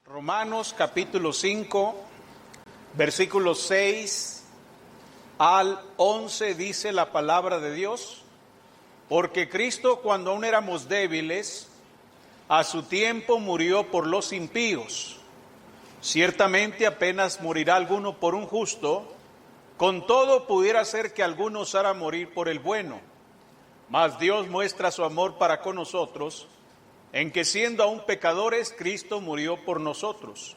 Romanos capítulo 5, versículos 6 al 11 dice la palabra de Dios: porque Cristo, cuando aún éramos débiles, a su tiempo murió por los impíos. Ciertamente apenas morirá alguno por un justo, con todo pudiera ser que alguno osara morir por el bueno. Mas Dios muestra su amor para con nosotros, en que siendo aún pecadores, Cristo murió por nosotros.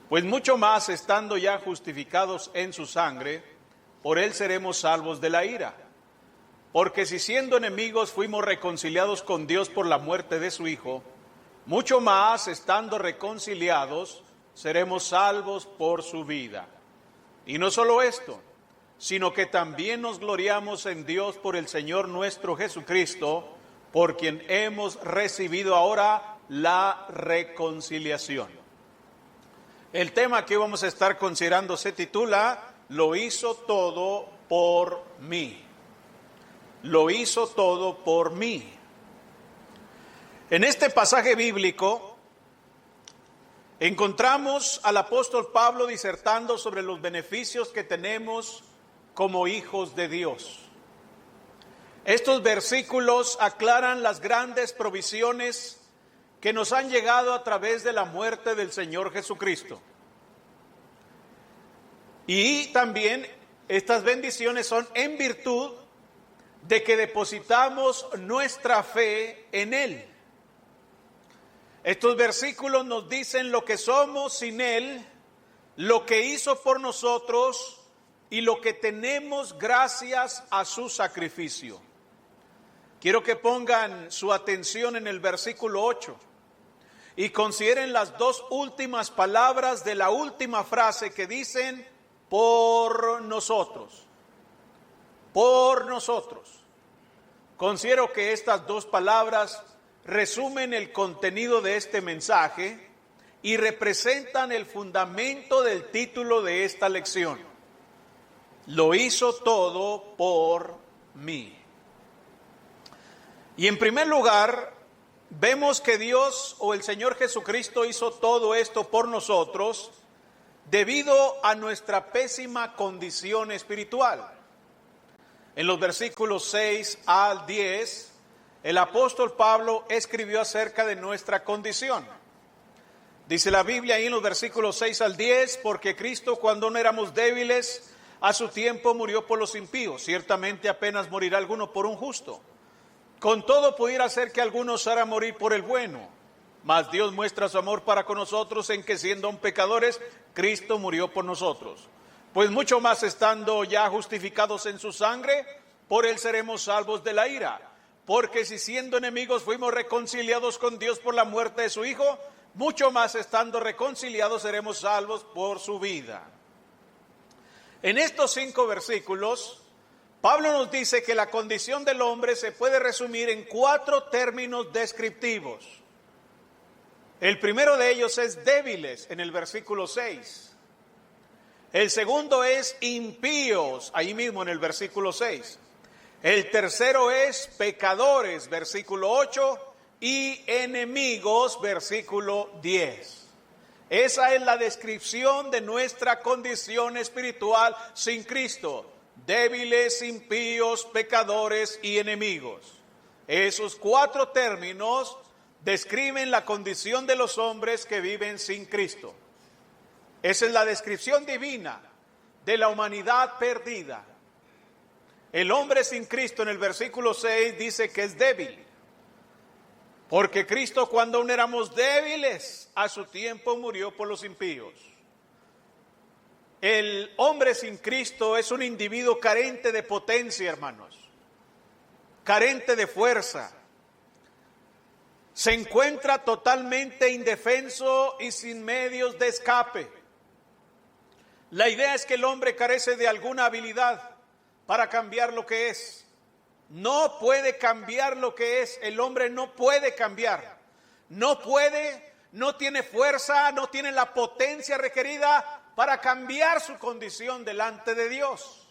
Pues mucho más, estando ya justificados en su sangre, por él seremos salvos de la ira. Porque si siendo enemigos fuimos reconciliados con Dios por la muerte de su Hijo, mucho más, estando reconciliados, seremos salvos por su vida. Y no solo esto, sino que también nos gloriamos en Dios por el Señor nuestro Jesucristo, por quien hemos recibido ahora la reconciliación. El tema que vamos a estar considerando se titula: Lo hizo todo por mí. Lo hizo todo por mí. En este pasaje bíblico encontramos al apóstol Pablo disertando sobre los beneficios que tenemos como hijos de Dios. Estos versículos aclaran las grandes provisiones que nos han llegado a través de la muerte del Señor Jesucristo. Y también estas bendiciones son en virtud de que depositamos nuestra fe en Él. Estos versículos nos dicen lo que somos sin Él, lo que hizo por nosotros y lo que tenemos gracias a su sacrificio. Quiero que pongan su atención en el versículo 8 y consideren las dos últimas palabras de la última frase que dicen: por nosotros. Por nosotros. Considero que estas dos palabras resumen el contenido de este mensaje y representan el fundamento del título de esta lección. Lo hizo todo por mí. Y en primer lugar, vemos que Dios o el Señor Jesucristo hizo todo esto por nosotros debido a nuestra pésima condición espiritual. En los versículos 6 al 10, el apóstol Pablo escribió acerca de nuestra condición. Dice la Biblia ahí en los versículos 6 al 10, porque Cristo, cuando no éramos débiles, a su tiempo murió por los impíos. Ciertamente apenas morirá alguno por un justo. Con todo pudiera ser que alguno osara morir por el bueno. Mas Dios muestra su amor para con nosotros, en que siendo aún pecadores, Cristo murió por nosotros. Pues mucho más, estando ya justificados en su sangre, por él seremos salvos de la ira. Porque si siendo enemigos fuimos reconciliados con Dios por la muerte de su Hijo, mucho más, estando reconciliados, seremos salvos por su vida. En estos 5 versículos, Pablo nos dice que la condición del hombre se puede resumir en 4 términos descriptivos. El primero de ellos es débiles, en el versículo 6. El segundo es impíos, ahí mismo en el versículo 6. El tercero es pecadores, versículo 8, y enemigos, versículo 10. Esa es la descripción de nuestra condición espiritual sin Cristo. Débiles, impíos, pecadores y enemigos. Esos 4 términos describen la condición de los hombres que viven sin Cristo. Esa es la descripción divina de la humanidad perdida. El hombre sin Cristo, en el versículo 6, dice que es débil. Porque Cristo, cuando aún éramos débiles, a su tiempo murió por los impíos. El hombre sin Cristo es un individuo carente de potencia, hermanos, carente de fuerza. Se encuentra totalmente indefenso y sin medios de escape. La idea es que el hombre carece de alguna habilidad para cambiar lo que es. No puede cambiar lo que es. El hombre no puede cambiar. No puede, no tiene fuerza, no tiene la potencia requerida para cambiar su condición delante de Dios.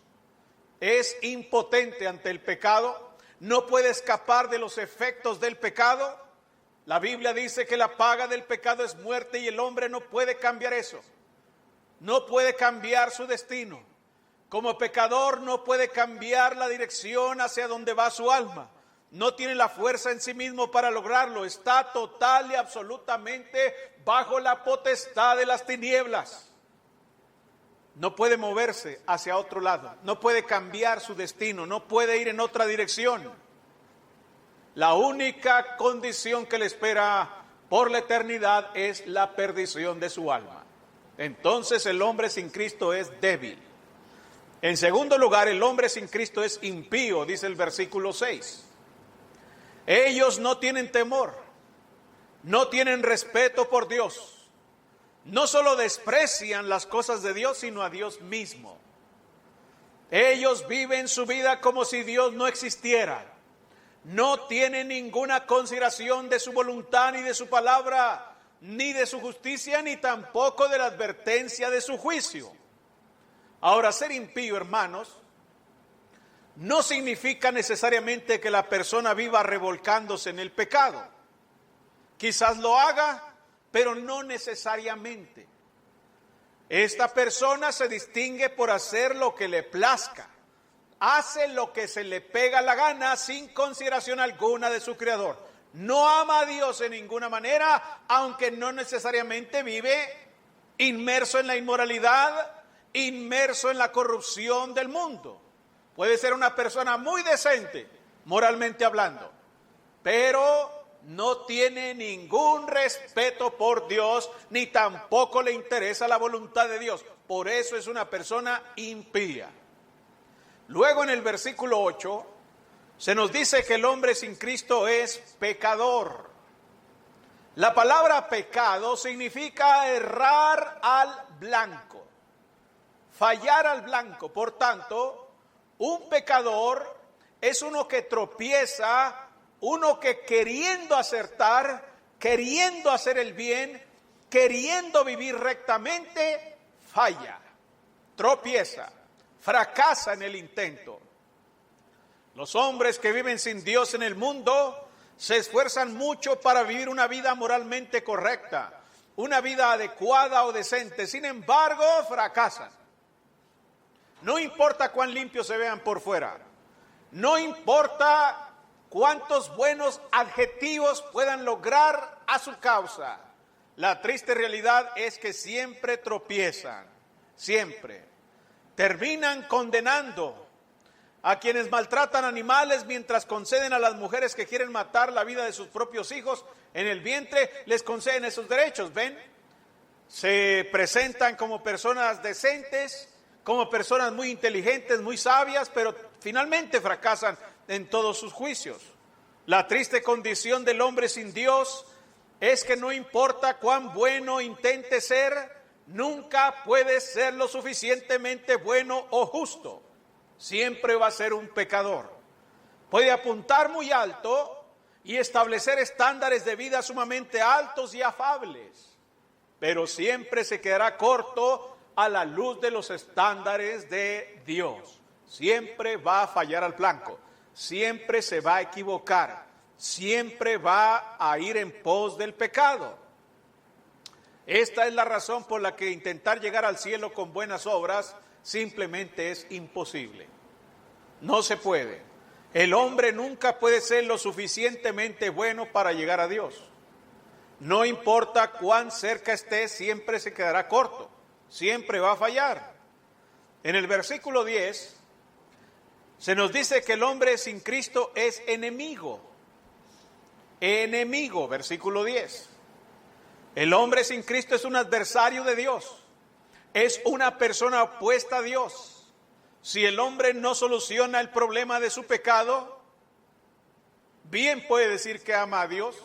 Es impotente ante el pecado, no puede escapar de los efectos del pecado La Biblia dice que la paga del pecado es muerte y el hombre no puede cambiar eso. No puede cambiar su destino. Como pecador no puede cambiar la dirección hacia donde va su alma. No tiene la fuerza en sí mismo para lograrlo. Está total y absolutamente bajo la potestad de las tinieblas. No puede moverse hacia otro lado. No puede cambiar su destino. No puede ir en otra dirección. La única condición que le espera por la eternidad es la perdición de su alma. Entonces el hombre sin Cristo es débil. En segundo lugar, el hombre sin Cristo es impío, dice el versículo 6. Ellos no tienen temor, no tienen respeto por Dios. No solo desprecian las cosas de Dios, sino a Dios mismo. Ellos viven su vida como si Dios no existiera. No tienen ninguna consideración de su voluntad, ni de su palabra, ni de su justicia, ni tampoco de la advertencia de su juicio. Ahora, ser impío, hermanos, no significa necesariamente que la persona viva revolcándose en el pecado. Quizás lo haga, pero no necesariamente. Esta persona se distingue por hacer lo que le plazca. Hace lo que se le pega la gana sin consideración alguna de su Creador. No ama a Dios en ninguna manera, aunque no necesariamente vive inmerso en la inmoralidad, inmerso en la corrupción del mundo. Puede ser una persona muy decente, moralmente hablando, pero no tiene ningún respeto por Dios, ni tampoco le interesa la voluntad de Dios. Por eso es una persona impía. Luego en el versículo 8 se nos dice que el hombre sin Cristo es pecador. La palabra pecado significa errar al blanco, fallar al blanco. Por tanto, un pecador es uno que tropieza, uno que queriendo acertar, queriendo hacer el bien, queriendo vivir rectamente, falla, tropieza, fracasa en el intento. Los hombres que viven sin Dios en el mundo se esfuerzan mucho para vivir una vida moralmente correcta, una vida adecuada o decente. Sin embargo, fracasan. No importa cuán limpios se vean por fuera, no importa cuántos buenos adjetivos puedan lograr a su causa. La triste realidad es que siempre tropiezan, siempre. Terminan condenando a quienes maltratan animales mientras conceden a las mujeres que quieren matar la vida de sus propios hijos en el vientre, les conceden esos derechos, ¿ven? Se presentan como personas decentes, como personas muy inteligentes, muy sabias, pero finalmente fracasan en todos sus juicios. La triste condición del hombre sin Dios es que no importa cuán bueno intente ser, nunca puede ser lo suficientemente bueno o justo. Siempre va a ser un pecador. Puede apuntar muy alto y establecer estándares de vida sumamente altos y afables, pero siempre se quedará corto a la luz de los estándares de Dios. Siempre va a fallar al blanco, siempre se va a equivocar, siempre va a ir en pos del pecado. Esta es la razón por la que intentar llegar al cielo con buenas obras simplemente es imposible. No se puede. El hombre nunca puede ser lo suficientemente bueno para llegar a Dios. No importa cuán cerca esté, siempre se quedará corto. Siempre va a fallar. En el versículo 10 se nos dice que el hombre sin Cristo es enemigo. Enemigo, versículo 10. El hombre sin Cristo es un adversario de Dios. Es una persona opuesta a Dios. Si el hombre no soluciona el problema de su pecado, bien puede decir que ama a Dios,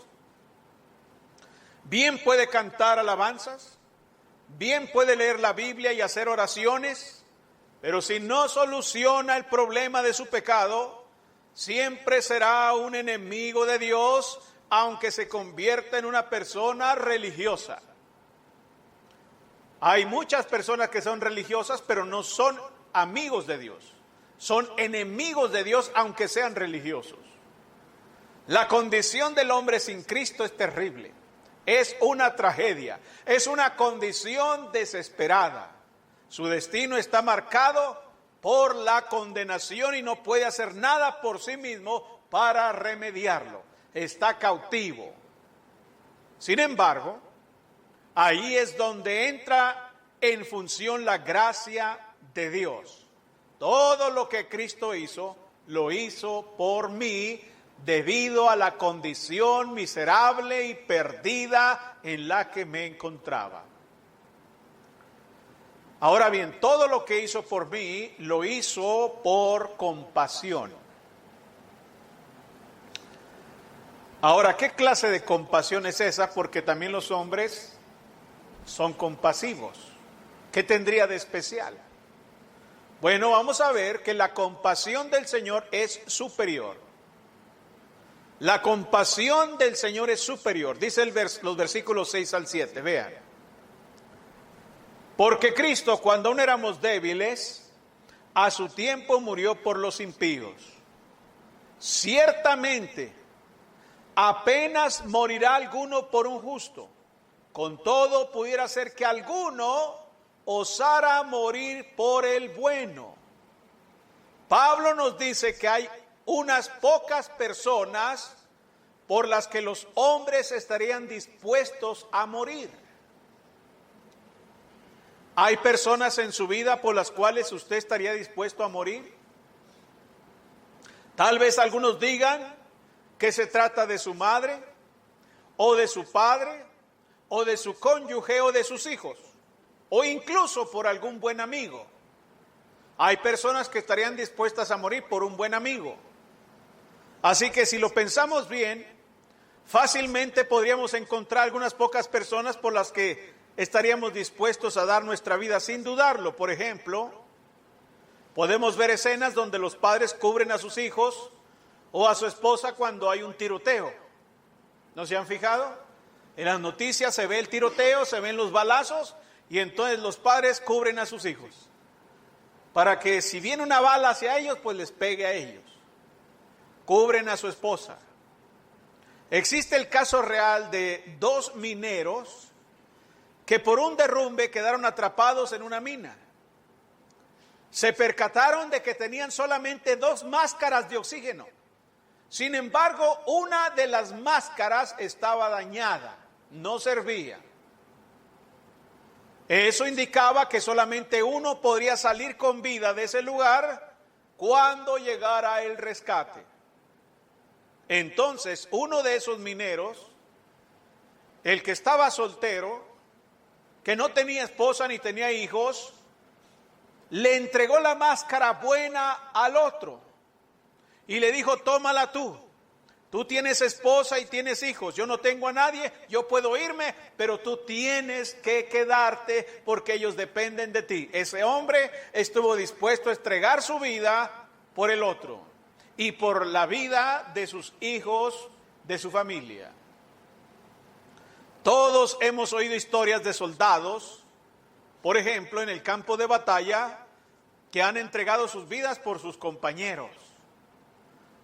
bien puede cantar alabanzas, bien puede leer la Biblia y hacer oraciones, pero si no soluciona el problema de su pecado, siempre será un enemigo de Dios, aunque se convierta en una persona religiosa. Hay muchas personas que son religiosas, pero no son amigos de Dios. Son enemigos de Dios, aunque sean religiosos. La condición del hombre sin Cristo es terrible. Es una tragedia. Es una condición desesperada. Su destino está marcado por la condenación y no puede hacer nada por sí mismo para remediarlo. Está cautivo. Sin embargo, ahí es donde entra en función la gracia de Dios. Todo lo que Cristo hizo, lo hizo por mí, debido a la condición miserable y perdida en la que me encontraba. Ahora bien, todo lo que hizo por mí, lo hizo por compasión. Ahora, ¿qué clase de compasión es esa? Porque también los hombres son compasivos. ¿Qué tendría de especial? Bueno, vamos a ver que la compasión del Señor es superior. La compasión del Señor es superior. Dice los versículos 6 al 7, vean. Porque Cristo, cuando aún éramos débiles, a su tiempo murió por los impíos. Ciertamente, apenas morirá alguno por un justo. Con todo, pudiera ser que alguno osara morir por el bueno. Pablo nos dice que hay unas pocas personas por las que los hombres estarían dispuestos a morir. ¿Hay personas en su vida por las cuales usted estaría dispuesto a morir? Tal vez algunos digan que se trata de su madre, o de su padre, o de su cónyuge, o de sus hijos, o incluso por algún buen amigo. Hay personas que estarían dispuestas a morir por un buen amigo. Así que si lo pensamos bien, fácilmente podríamos encontrar algunas pocas personas por las que estaríamos dispuestos a dar nuestra vida sin dudarlo. Por ejemplo, podemos ver escenas donde los padres cubren a sus hijos o a su esposa cuando hay un tiroteo. ¿No se han fijado? En las noticias se ve el tiroteo, se ven los balazos y entonces los padres cubren a sus hijos para que si viene una bala hacia ellos, pues les pegue a ellos. Cubren a su esposa. Existe el caso real de 2 mineros que por un derrumbe quedaron atrapados en una mina. Se percataron de que tenían solamente 2 máscaras de oxígeno. Sin embargo, una de las máscaras estaba dañada, no servía. Eso indicaba que solamente uno podría salir con vida de ese lugar cuando llegara el rescate. Entonces, uno de esos mineros, el que estaba soltero, que no tenía esposa ni tenía hijos, le entregó la máscara buena al otro y le dijo: tómala tú. Tú tienes esposa y tienes hijos, yo no tengo a nadie, yo puedo irme, pero tú tienes que quedarte porque ellos dependen de ti. Ese hombre estuvo dispuesto a entregar su vida por el otro y por la vida de sus hijos, de su familia. Todos hemos oído historias de soldados, por ejemplo, en el campo de batalla, que han entregado sus vidas por sus compañeros.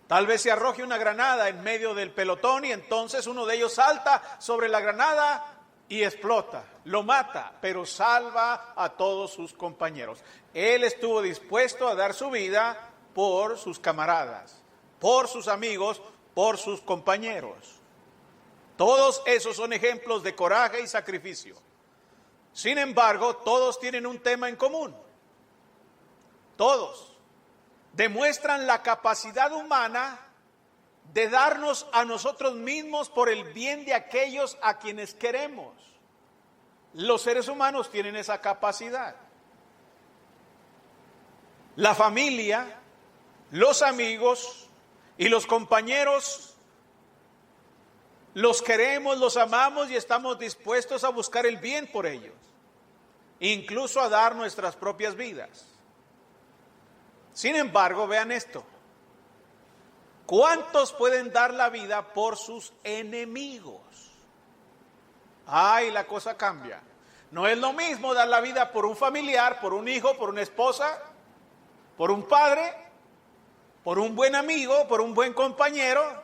Tal vez se arroje una granada en medio del pelotón y entonces uno de ellos salta sobre la granada y explota, lo mata, pero salva a todos sus compañeros. Él estuvo dispuesto a dar su vida por sus camaradas, por sus amigos, por sus compañeros. Todos esos son ejemplos de coraje y sacrificio. Sin embargo, todos tienen un tema en común. Todos demuestran la capacidad humana de darnos a nosotros mismos por el bien de aquellos a quienes queremos. Los seres humanos tienen esa capacidad. La familia, los amigos y los compañeros los queremos, los amamos y estamos dispuestos a buscar el bien por ellos, incluso a dar nuestras propias vidas. Sin embargo, vean esto. ¿Cuántos pueden dar la vida por sus enemigos? Ay, la cosa cambia. No es lo mismo dar la vida por un familiar, por un hijo, por una esposa, por un padre, por un buen amigo, por un buen compañero,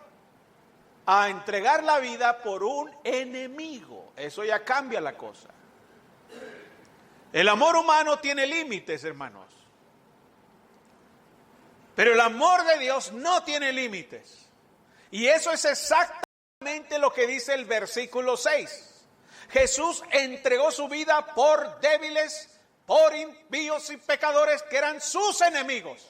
a entregar la vida por un enemigo. Eso ya cambia la cosa. El amor humano tiene límites, hermanos. Pero el amor de Dios no tiene límites. Y eso es exactamente lo que dice el versículo 6. Jesús entregó su vida por débiles, por impíos y pecadores que eran sus enemigos.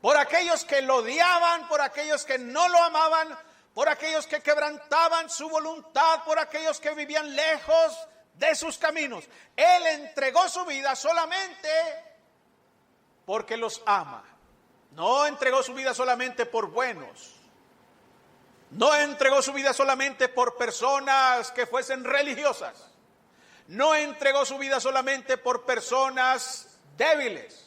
Por aquellos que lo odiaban, por aquellos que no lo amaban, por aquellos que quebrantaban su voluntad, por aquellos que vivían lejos de sus caminos. Él entregó su vida solamente porque los ama. No entregó su vida solamente por buenos. No entregó su vida solamente por personas que fuesen religiosas. No entregó su vida solamente por personas débiles,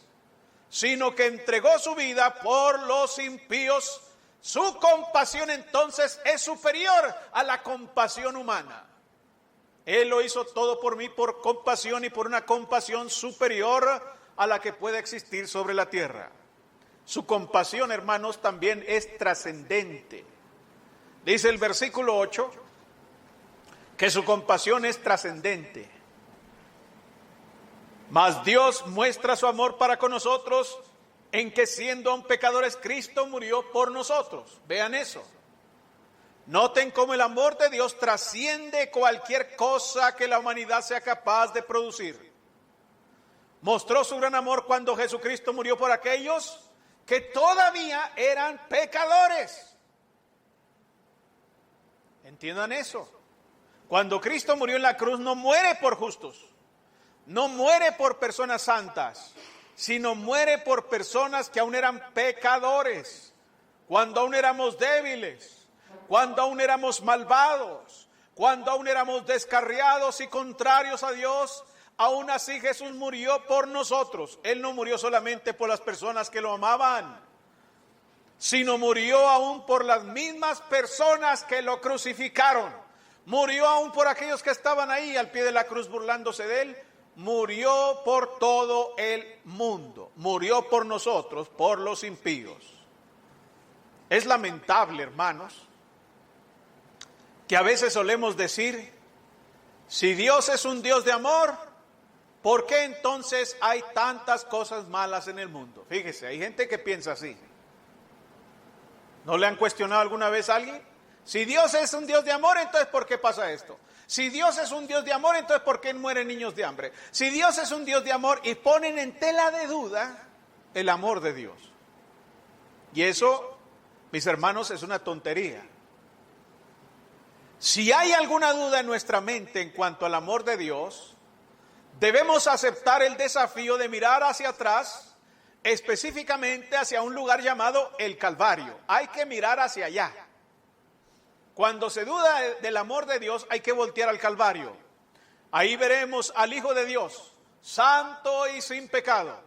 sino que entregó su vida por los impíos. Su compasión entonces es superior a la compasión humana. Él lo hizo todo por mí por compasión y por una compasión superior a la que puede existir sobre la tierra. Su compasión, hermanos, también es trascendente. Dice el versículo 8 que su compasión es trascendente. Mas Dios muestra su amor para con nosotros en que siendo aún pecadores Cristo murió por nosotros. Vean eso. Noten cómo el amor de Dios trasciende cualquier cosa que la humanidad sea capaz de producir. Mostró su gran amor cuando Jesucristo murió por aquellos que todavía eran pecadores. Entiendan eso. Cuando Cristo murió en la cruz no muere por justos, no muere por personas santas, sino muere por personas que aún eran pecadores, cuando aún éramos débiles, cuando aún éramos malvados, cuando aún éramos descarriados y contrarios a Dios. Aún así Jesús murió por nosotros. Él no murió solamente por las personas que lo amaban, sino murió aún por las mismas personas que lo crucificaron. Murió aún por aquellos que estaban ahí al pie de la cruz burlándose de él. Murió por todo el mundo. Murió por nosotros, por los impíos. Es lamentable, hermanos, que a veces solemos decir, si Dios es un Dios de amor, ¿por qué entonces hay tantas cosas malas en el mundo? Fíjese, hay gente que piensa así. ¿No le han cuestionado alguna vez a alguien? Si Dios es un Dios de amor, entonces ¿por qué pasa esto? Si Dios es un Dios de amor, entonces ¿por qué mueren niños de hambre? Si Dios es un Dios de amor, y ponen en tela de duda el amor de Dios. Y eso, mis hermanos, es una tontería. Si hay alguna duda en nuestra mente en cuanto al amor de Dios, debemos aceptar el desafío de mirar hacia atrás, específicamente hacia un lugar llamado el Calvario. Hay que mirar hacia allá. Cuando se duda del amor de Dios, hay que voltear al Calvario. Ahí veremos al Hijo de Dios, santo y sin pecado,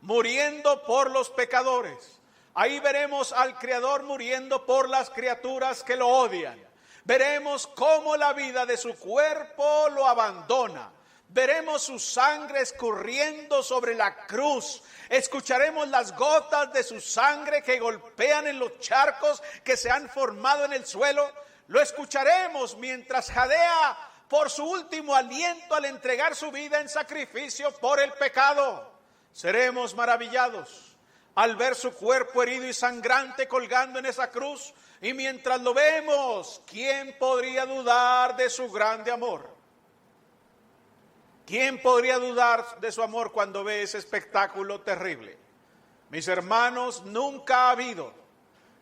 muriendo por los pecadores. Ahí veremos al Creador muriendo por las criaturas que lo odian. Veremos cómo la vida de su cuerpo lo abandona. Veremos su sangre escurriendo sobre la cruz. Escucharemos las gotas de su sangre que golpean en los charcos que se han formado en el suelo. Lo escucharemos mientras jadea por su último aliento al entregar su vida en sacrificio por el pecado. Seremos maravillados al ver su cuerpo herido y sangrante colgando en esa cruz. Y mientras lo vemos, ¿quién podría dudar de su grande amor? ¿Quién podría dudar de su amor cuando ve ese espectáculo terrible? Mis hermanos, nunca ha habido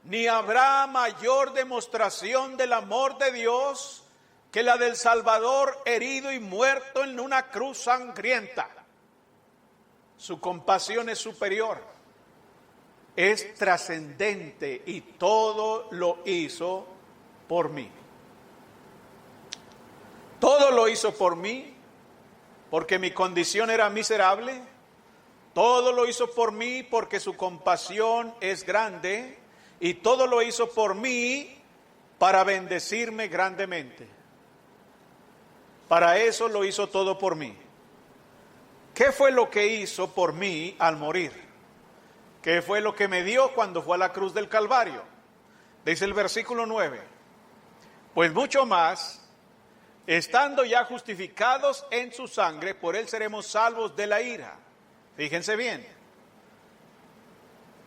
ni habrá mayor demostración del amor de Dios que la del Salvador herido y muerto en una cruz sangrienta. Su compasión es superior, es trascendente y todo lo hizo por mí. Todo lo hizo por mí. Porque mi condición era miserable, todo lo hizo por mí porque su compasión es grande y todo lo hizo por mí para bendecirme grandemente. Para eso lo hizo todo por mí. ¿Qué fue lo que hizo por mí al morir? ¿Qué fue lo que me dio cuando fue a la cruz del Calvario? Dice el versículo 9, pues mucho más, estando ya justificados en su sangre, por él seremos salvos de la ira. Fíjense bien.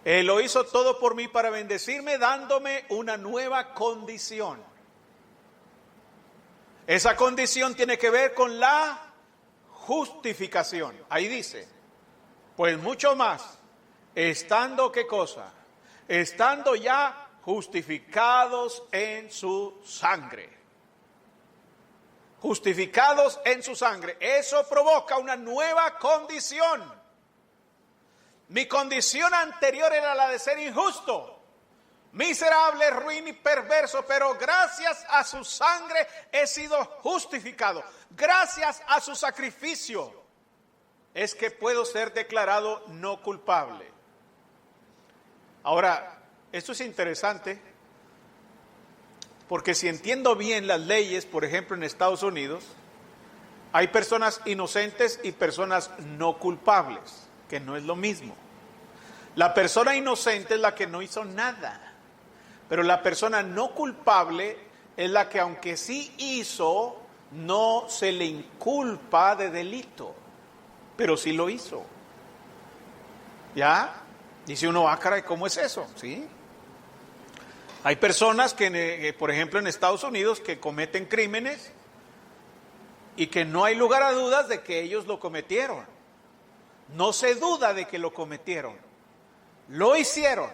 Él lo hizo todo por mí para bendecirme, dándome una nueva condición. Esa condición tiene que ver con la justificación. Ahí dice, pues mucho más, estando, ¿qué cosa? Estando ya justificados en su sangre. Justificados en su sangre. Eso provoca una nueva condición. Mi condición anterior era la de ser injusto, miserable, ruin y perverso, pero gracias a su sangre he sido justificado. Gracias a su sacrificio es que puedo ser declarado no culpable. Ahora, esto es interesante, porque si entiendo bien las leyes, por ejemplo en Estados Unidos, hay personas inocentes y personas no culpables, que no es lo mismo. La persona inocente es la que no hizo nada, pero la persona no culpable es la que, aunque sí hizo, no se le inculpa de delito, pero sí lo hizo. ¿Ya? Dice uno, caray, ¿cómo es eso? ¿Sí? Hay personas que, por ejemplo, en Estados Unidos, que cometen crímenes y que no hay lugar a dudas de que ellos lo cometieron. No se duda de que lo cometieron. Lo hicieron.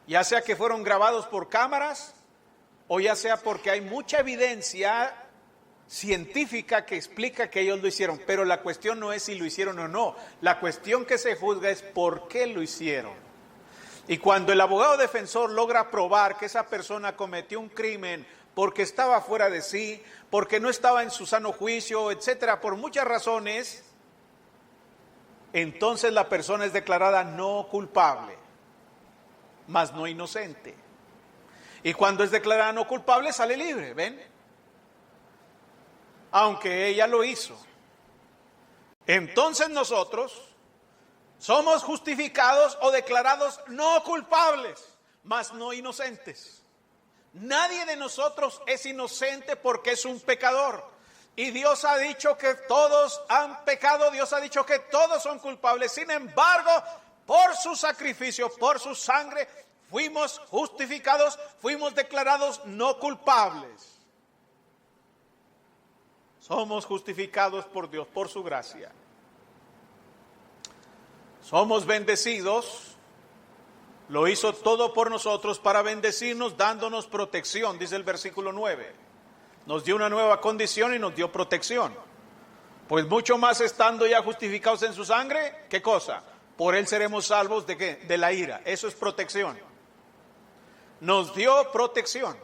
Ya sea que fueron grabados por cámaras o ya sea porque hay mucha evidencia científica que explica que ellos lo hicieron. Pero la cuestión no es si lo hicieron o no. La cuestión que se juzga es por qué lo hicieron. Y cuando el abogado defensor logra probar que esa persona cometió un crimen porque estaba fuera de sí, porque no estaba en su sano juicio, etcétera, por muchas razones, entonces la persona es declarada no culpable, mas no inocente. Y cuando es declarada no culpable, sale libre, ¿ven? Aunque ella lo hizo. Entonces nosotros somos justificados o declarados no culpables, mas no inocentes. Nadie de nosotros es inocente porque es un pecador. Y Dios ha dicho que todos han pecado, Dios ha dicho que todos son culpables. Sin embargo, por su sacrificio, por su sangre, fuimos justificados, fuimos declarados no culpables. Somos justificados por Dios, por su gracia. Somos bendecidos, lo hizo todo por nosotros para bendecirnos, dándonos protección, dice el versículo 9. Nos dio una nueva condición y nos dio protección. Pues mucho más estando ya justificados en su sangre, ¿qué cosa? Por él seremos salvos ¿de qué? De la ira. Eso es protección. Nos dio protección.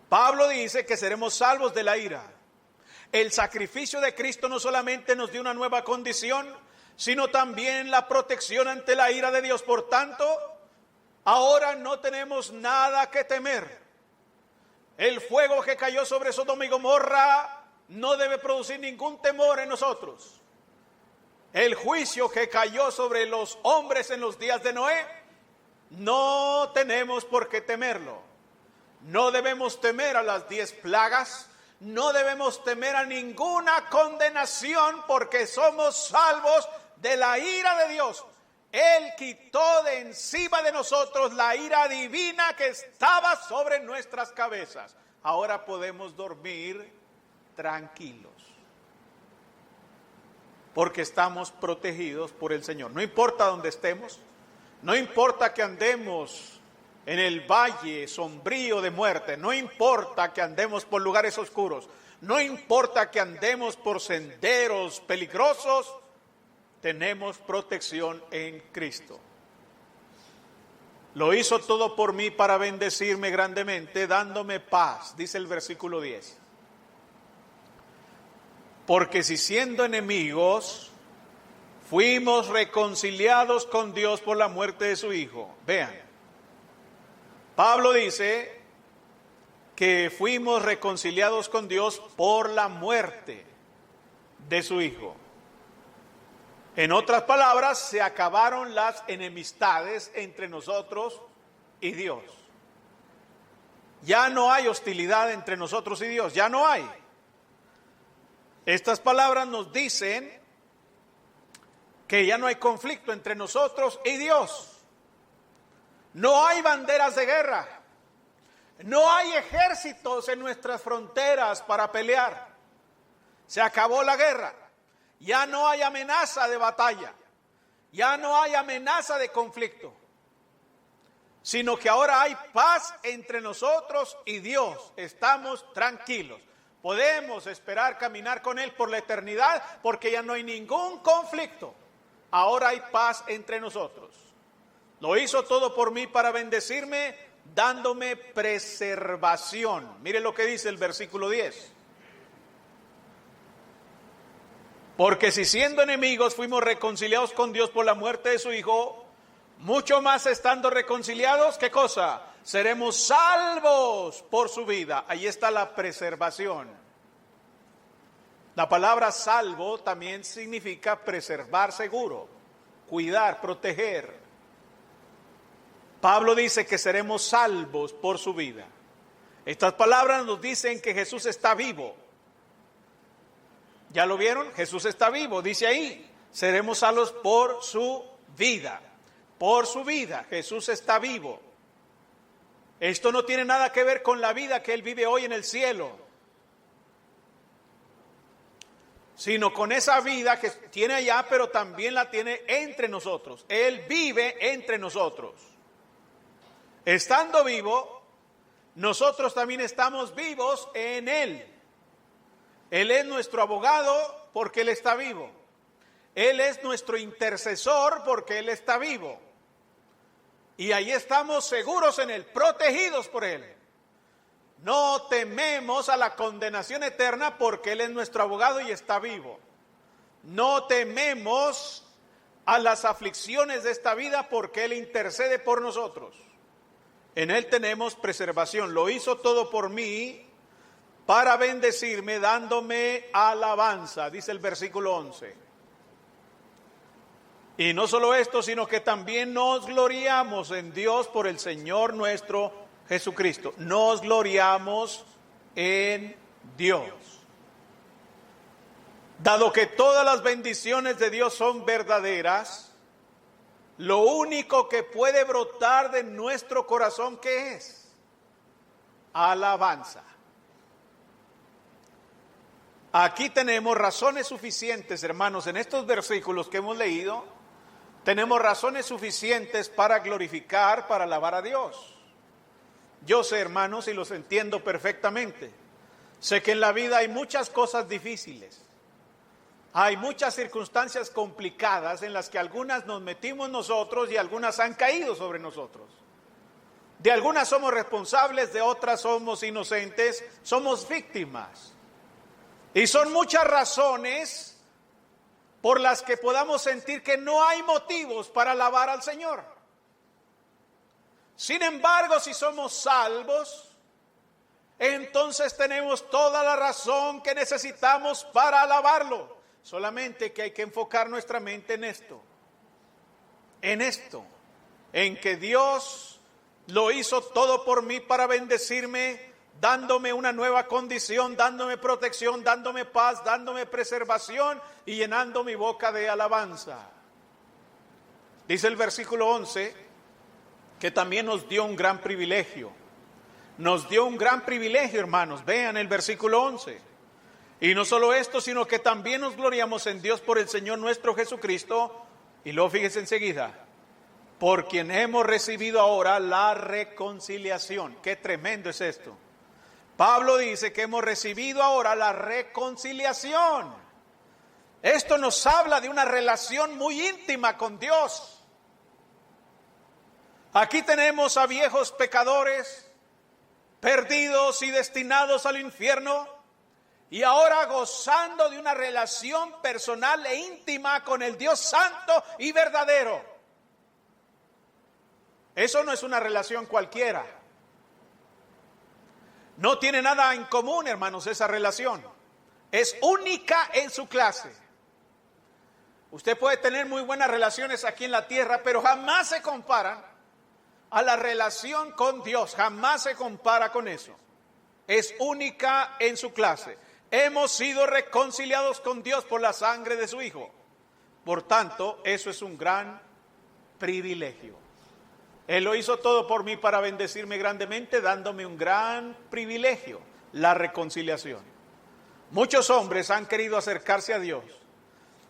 Pablo dice que seremos salvos de la ira. El sacrificio de Cristo no solamente nos dio una nueva condición, sino también la protección ante la ira de Dios. Por tanto, ahora no tenemos nada que temer. El fuego que cayó sobre Sodoma y Gomorra no debe producir ningún temor en nosotros. El juicio que cayó sobre los hombres en los días de Noé, no tenemos por qué temerlo. No debemos temer a las 10 plagas, no debemos temer a ninguna condenación porque somos salvos de la ira de Dios. Él quitó de encima de nosotros la ira divina que estaba sobre nuestras cabezas. Ahora podemos dormir tranquilos, porque estamos protegidos por el Señor. No importa dónde estemos, no importa que andemos en el valle sombrío de muerte, no importa que andemos por lugares oscuros, no importa que andemos por senderos peligrosos, tenemos protección en Cristo. Lo hizo todo por mí para bendecirme grandemente, dándome paz, dice el versículo 10. Porque si siendo enemigos, fuimos reconciliados con Dios por la muerte de su Hijo. Vean, Pablo dice que fuimos reconciliados con Dios por la muerte de su Hijo. En otras palabras, se acabaron las enemistades entre nosotros y Dios. Ya no hay hostilidad entre nosotros y Dios, ya no hay. Estas palabras nos dicen que ya no hay conflicto entre nosotros y Dios. No hay banderas de guerra. No hay ejércitos en nuestras fronteras para pelear. Se acabó la guerra. Ya no hay amenaza de batalla. Ya no hay amenaza de conflicto. Sino que ahora hay paz entre nosotros y Dios. Estamos tranquilos. Podemos esperar caminar con Él por la eternidad porque ya no hay ningún conflicto. Ahora hay paz entre nosotros. Lo hizo todo por mí para bendecirme, dándome preservación. Mire lo que dice el versículo 10. Porque si siendo enemigos fuimos reconciliados con Dios por la muerte de su Hijo, mucho más estando reconciliados, ¿qué cosa? Seremos salvos por su vida. Ahí está la preservación. La palabra salvo también significa preservar seguro, cuidar, proteger. Pablo dice que seremos salvos por su vida. Estas palabras nos dicen que Jesús está vivo. ¿Ya lo vieron? Jesús está vivo, dice ahí. Seremos salvos por su vida. Por su vida, Jesús está vivo. Esto no tiene nada que ver con la vida que Él vive hoy en el cielo, sino con esa vida que tiene allá, pero también la tiene entre nosotros. Él vive entre nosotros. Estando vivo, nosotros también estamos vivos en Él. Él es nuestro abogado porque Él está vivo. Él es nuestro intercesor porque Él está vivo. Y ahí estamos seguros en Él, protegidos por Él. No tememos a la condenación eterna porque Él es nuestro abogado y está vivo. No tememos a las aflicciones de esta vida porque Él intercede por nosotros. En Él tenemos preservación. Lo hizo todo por mí para bendecirme, dándome alabanza, dice el versículo 11. Y no solo esto, sino que también nos gloriamos en Dios por el Señor nuestro Jesucristo. Nos gloriamos en Dios. Dado que todas las bendiciones de Dios son verdaderas, lo único que puede brotar de nuestro corazón, ¿qué es? Alabanza. Aquí tenemos razones suficientes, hermanos, en estos versículos que hemos leído. Tenemos razones suficientes para glorificar, para alabar a Dios. Yo sé, hermanos, y los entiendo perfectamente. Sé que en la vida hay muchas cosas difíciles. Hay muchas circunstancias complicadas en las que algunas nos metimos nosotros y algunas han caído sobre nosotros. De algunas somos responsables, de otras somos inocentes, somos víctimas. Y son muchas razones por las que podamos sentir que no hay motivos para alabar al Señor. Sin embargo, si somos salvos, entonces tenemos toda la razón que necesitamos para alabarlo. Solamente que hay que enfocar nuestra mente en esto, en que Dios lo hizo todo por mí para bendecirme, dándome una nueva condición, dándome protección, dándome paz, dándome preservación y llenando mi boca de alabanza. Dice el versículo 11 que también nos dio un gran privilegio. Nos dio un gran privilegio, hermanos. Vean el versículo 11. Y no solo esto, sino que también nos gloriamos en Dios por el Señor nuestro Jesucristo. Y luego fíjense enseguida, por quien hemos recibido ahora la reconciliación. Qué tremendo es esto. Pablo dice que hemos recibido ahora la reconciliación. Esto nos habla de una relación muy íntima con Dios. Aquí tenemos a viejos pecadores, perdidos y destinados al infierno, y ahora gozando de una relación personal e íntima con el Dios santo y verdadero. Eso no es una relación cualquiera. No tiene nada en común, hermanos, esa relación. Es única en su clase. Usted puede tener muy buenas relaciones aquí en la tierra, pero jamás se comparan a la relación con Dios. Jamás se compara con eso. Es única en su clase. Hemos sido reconciliados con Dios por la sangre de su Hijo. Por tanto, eso es un gran privilegio. Él lo hizo todo por mí para bendecirme grandemente, dándome un gran privilegio, la reconciliación. Muchos hombres han querido acercarse a Dios,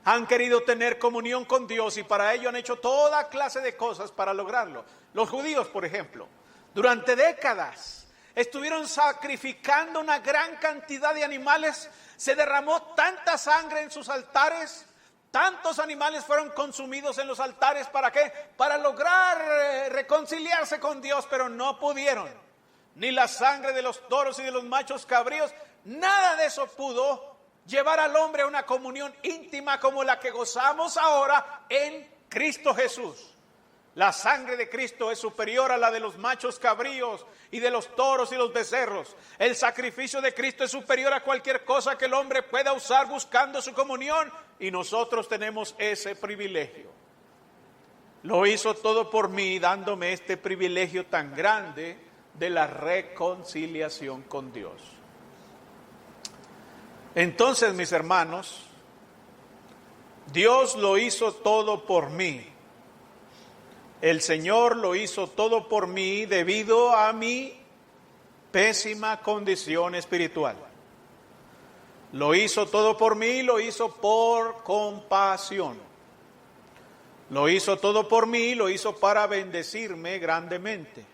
han querido tener comunión con Dios y para ello han hecho toda clase de cosas para lograrlo. Los judíos, por ejemplo, durante décadas estuvieron sacrificando una gran cantidad de animales, se derramó tanta sangre en sus altares, tantos animales fueron consumidos en los altares. ¿Para qué? Para lograr reconciliarse con Dios, pero no pudieron. Ni la sangre de los toros y de los machos cabríos, nada de eso pudo llevar al hombre a una comunión íntima como la que gozamos ahora en Cristo Jesús. La sangre de Cristo es superior a la de los machos cabríos y de los toros y los becerros. El sacrificio de Cristo es superior a cualquier cosa que el hombre pueda usar buscando su comunión, y nosotros tenemos ese privilegio. Lo hizo todo por mí, dándome este privilegio tan grande de la reconciliación con Dios. Entonces, mis hermanos, Dios lo hizo todo por mí. El Señor lo hizo todo por mí debido a mi pésima condición espiritual. Lo hizo todo por mí, lo hizo por compasión. Lo hizo todo por mí, lo hizo para bendecirme grandemente.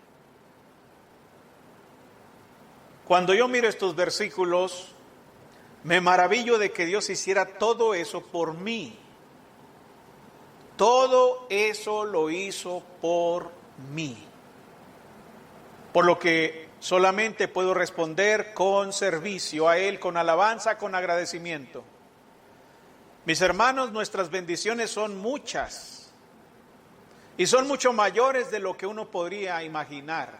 Cuando yo miro estos versículos, me maravillo de que Dios hiciera todo eso por mí. Todo eso lo hizo por mí. Por lo que solamente puedo responder con servicio a Él, con alabanza, con agradecimiento. Mis hermanos, nuestras bendiciones son muchas y son mucho mayores de lo que uno podría imaginar,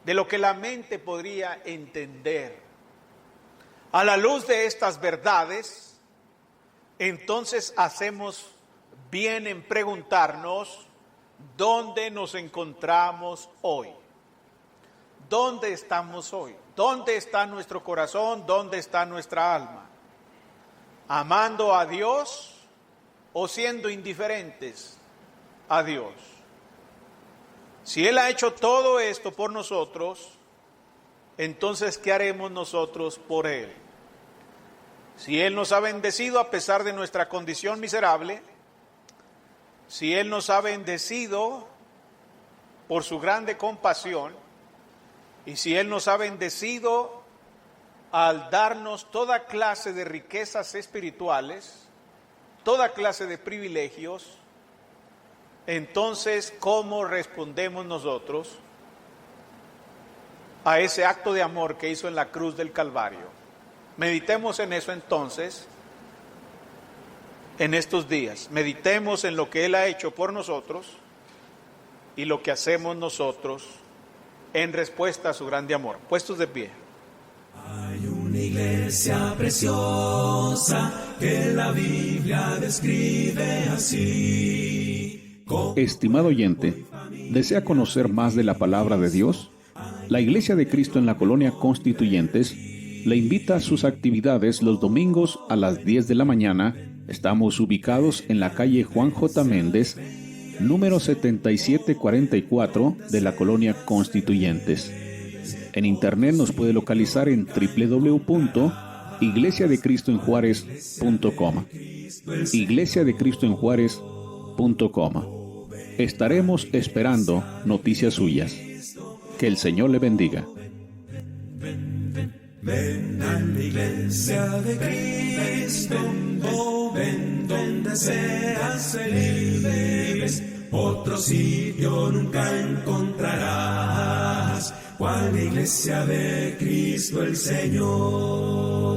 de lo que la mente podría entender. A la luz de estas verdades, entonces hacemos bien en preguntarnos dónde nos encontramos hoy. ¿Dónde estamos hoy? ¿Dónde está nuestro corazón? ¿Dónde está nuestra alma? ¿Amando a Dios o siendo indiferentes a Dios? Si Él ha hecho todo esto por nosotros, entonces ¿qué haremos nosotros por Él? Si Él nos ha bendecido a pesar de nuestra condición miserable, si Él nos ha bendecido por su grande compasión, y si Él nos ha bendecido al darnos toda clase de riquezas espirituales, toda clase de privilegios, entonces, ¿cómo respondemos nosotros a ese acto de amor que hizo en la cruz del Calvario? Meditemos en eso entonces, en estos días. Meditemos en lo que Él ha hecho por nosotros y lo que hacemos nosotros en respuesta a su grande amor. Puestos de pie. Hay una iglesia preciosa que la Biblia describe así. Estimado oyente, ¿desea conocer más de la palabra de Dios? La Iglesia de Cristo en la Colonia Constituyentes le invita a sus actividades los domingos a las 10 de la mañana. Estamos ubicados en la calle Juan J. Méndez, número 7744 de la Colonia Constituyentes. En internet nos puede localizar en www.iglesiadecristoenjuarez.com. iglesiadecristoenjuarez.com. Estaremos esperando noticias suyas. Que el Señor le bendiga. Ven a la iglesia de Cristo, ven donde seas feliz. Otro sitio nunca encontrarás, cual la iglesia de Cristo el Señor.